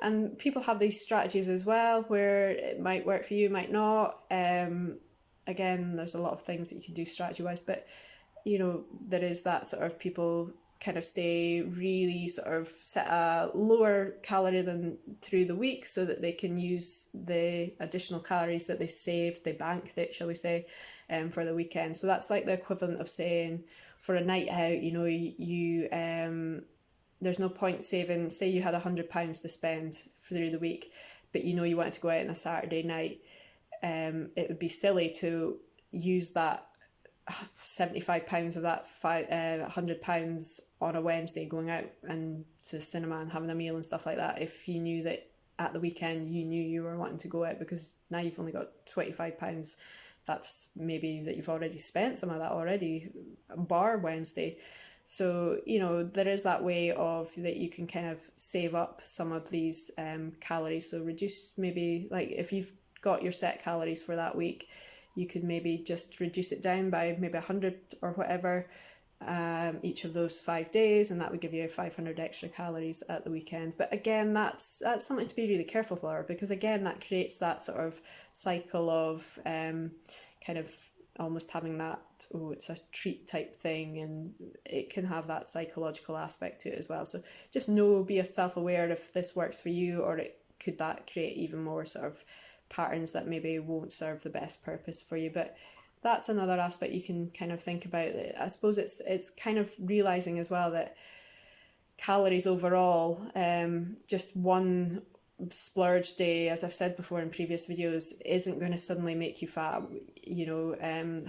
And people have these strategies as well where it might work for you, might not. Again, there's a lot of things that you can do strategy wise, but there is that sort of people kind of stay really sort of set a lower calorie than through the week so that they can use the additional calories that they saved, they banked it, shall we say, for the weekend. So that's like the equivalent of saying for a night out, there's no point saving, say you had £100 to spend through the week, but you wanted to go out on a Saturday night. It would be silly to use that £75 of that £100 on a Wednesday going out and to the cinema and having a meal and stuff like that if you knew that at the weekend you knew you were wanting to go out, because now you've only got £25. That's maybe that you've already spent some of that already, bar Wednesday. So, there is that way of that you can kind of save up some of these calories. So reduce, maybe like if you've got your set calories for that week, you could maybe just reduce it down by maybe 100 or whatever each of those 5 days, and that would give you 500 extra calories at the weekend. But again, that's something to be really careful for, because again, that creates that sort of cycle of kind of almost having that, oh, it's a treat type thing, and it can have that psychological aspect to it as well. So just be self-aware if this works for you, or could that create even more sort of patterns that maybe won't serve the best purpose for you. But that's another aspect you can kind of think about. I suppose it's kind of realizing as well that calories overall, just one splurge day, as I've said before in previous videos, isn't going to suddenly make you fat.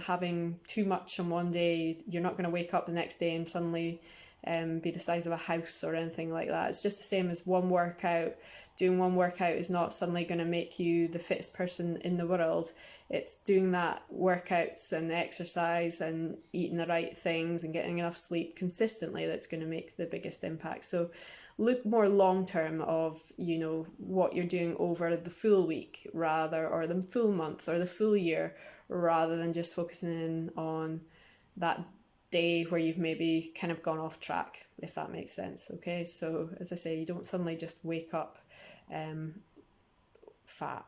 Having too much on one day, you're not going to wake up the next day and suddenly be the size of a house or anything like that. It's just the same as one workout. Doing one workout is not suddenly going to make you the fittest person in the world. It's doing that workouts and exercise and eating the right things and getting enough sleep consistently that's going to make the biggest impact. So look more long term of what you're doing over the full week or the full month or the full year, rather than just focusing in on that day where you've maybe kind of gone off track, if that makes sense. Okay, so as I say, you don't suddenly just wake up fat.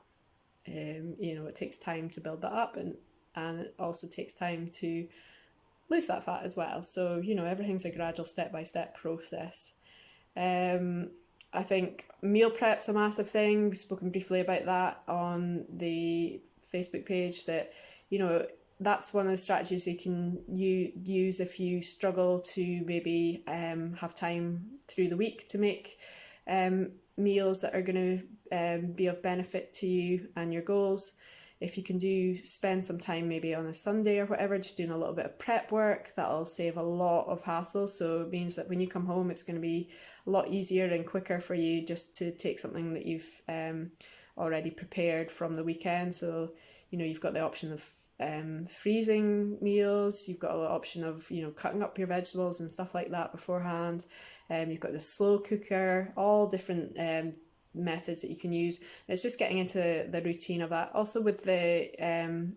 It takes time to build that up, and it also takes time to lose that fat as well. So everything's a gradual step-by-step process. I think meal prep's a massive thing. We've spoken briefly about that on the Facebook page, that that's one of the strategies you can use if you struggle to maybe have time through the week to make meals that are going to be of benefit to you and your goals. If you can spend some time maybe on a Sunday or whatever, just doing a little bit of prep work, that'll save a lot of hassle. So it means that when you come home, it's going to be a lot easier and quicker for you just to take something that you've already prepared from the weekend. So you've got the option of freezing meals, you've got the option of cutting up your vegetables and stuff like that beforehand. You've got the slow cooker, all different methods that you can use. It's just getting into the routine of that. Also with the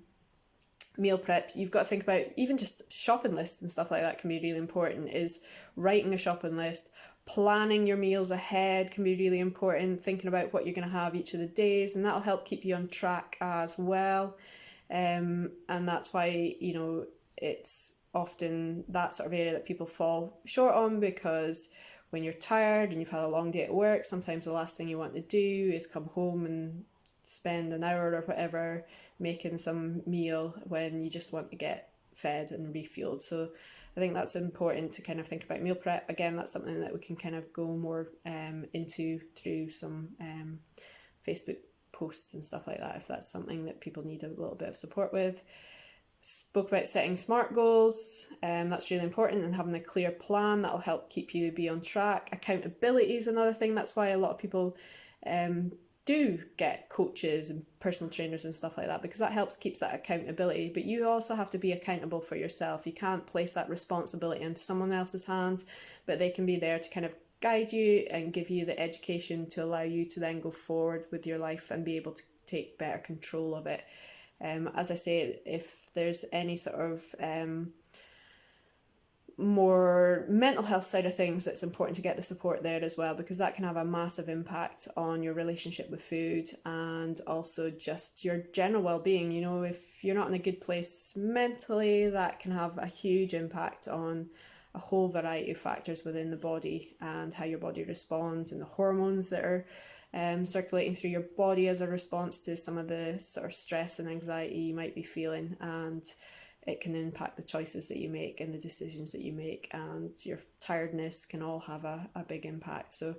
meal prep, you've got to think about even just shopping lists and stuff like that can be really important. Is writing a shopping list, planning your meals ahead can be really important, thinking about what you're going to have each of the days, and that'll help keep you on track as well. And that's why it's often that sort of area that people fall short on, because when you're tired and you've had a long day at work, sometimes the last thing you want to do is come home and spend an hour or whatever making some meal when you just want to get fed and refueled. So I think that's important to kind of think about meal prep. Again, that's something that we can kind of go more into through some Facebook posts and stuff like that, if that's something that people need a little bit of support with. Spoke about setting SMART goals, that's really important, and having a clear plan that'll help keep you be on track. Accountability is another thing. That's why a lot of people do get coaches and personal trainers and stuff like that, because that helps keep that accountability. But you also have to be accountable for yourself. You can't place that responsibility into someone else's hands, but they can be there to kind of guide you and give you the education to allow you to then go forward with your life and be able to take better control of it. As I say, if there's any sort of more mental health side of things, it's important to get the support there as well, because that can have a massive impact on your relationship with food and also just your general well-being. You know, if you're not in a good place mentally, that can have a huge impact on a whole variety of factors within the body and how your body responds, and the hormones that are circulating through your body as a response to some of the sort of stress and anxiety you might be feeling. And it can impact the choices that you make and the decisions that you make, and your tiredness can all have a big impact. So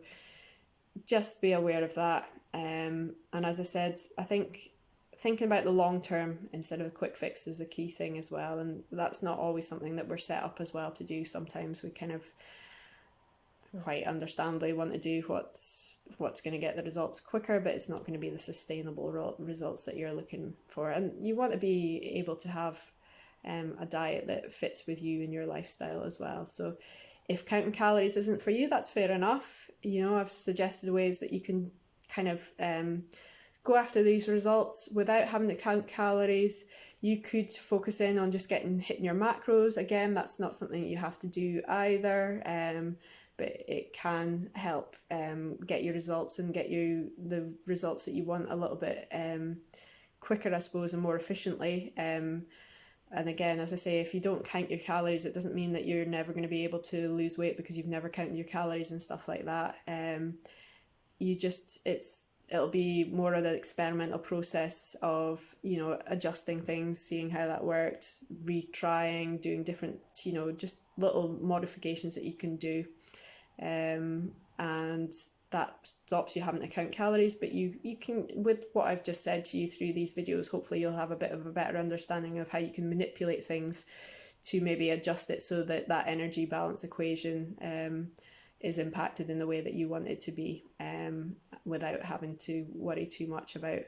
just be aware of that. And as I said, I think thinking about the long term instead of a quick fix is a key thing as well. And that's not always something that we're set up as well to do. Sometimes we kind of quite understandably want to do what's going to get the results quicker, but it's not going to be the sustainable results that you're looking for. And you want to be able to have a diet that fits with you and your lifestyle as well. So if counting calories isn't for you, that's fair enough. You know, I've suggested ways that you can kind of go after these results without having to count calories. You could focus in on just hitting your macros. Again, that's not something you have to do either, but it can help get your results and get you the results that you want a little bit quicker, I suppose, and more efficiently. And again, as I say, if you don't count your calories, it doesn't mean that you're never going to be able to lose weight because you've never counted your calories and stuff like that. It'll be more of an experimental process of, you know, adjusting things, seeing how that worked, retrying, doing different, you know, just little modifications that you can do. And that stops you having to count calories, but you can, with what I've just said to you through these videos, hopefully you'll have a bit of a better understanding of how you can manipulate things to maybe adjust it so that that energy balance equation is impacted in the way that you want it to be, without having to worry too much about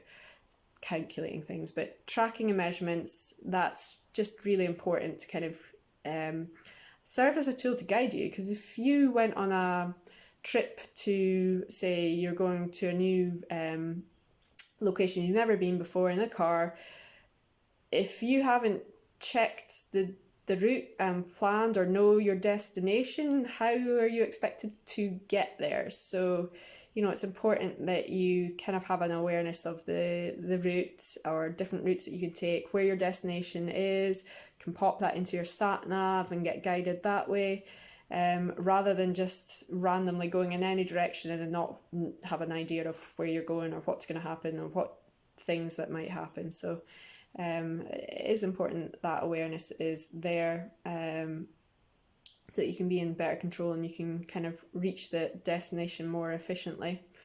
calculating things. But tracking and measurements, that's just really important to kind of serve as a tool to guide you. Because if you went on a trip to, say, you're going to a new location you've never been before in a car, if you haven't checked the route and planned or know your destination, how are you expected to get there? So, you know, it's important that you kind of have an awareness of the route or different routes that you can take, where your destination is, can pop that into your sat nav and get guided that way. Rather than just randomly going in any direction and not have an idea of where you're going or what's going to happen or what things that might happen. So it is important that awareness is there, so that you can be in better control and you can kind of reach the destination more efficiently.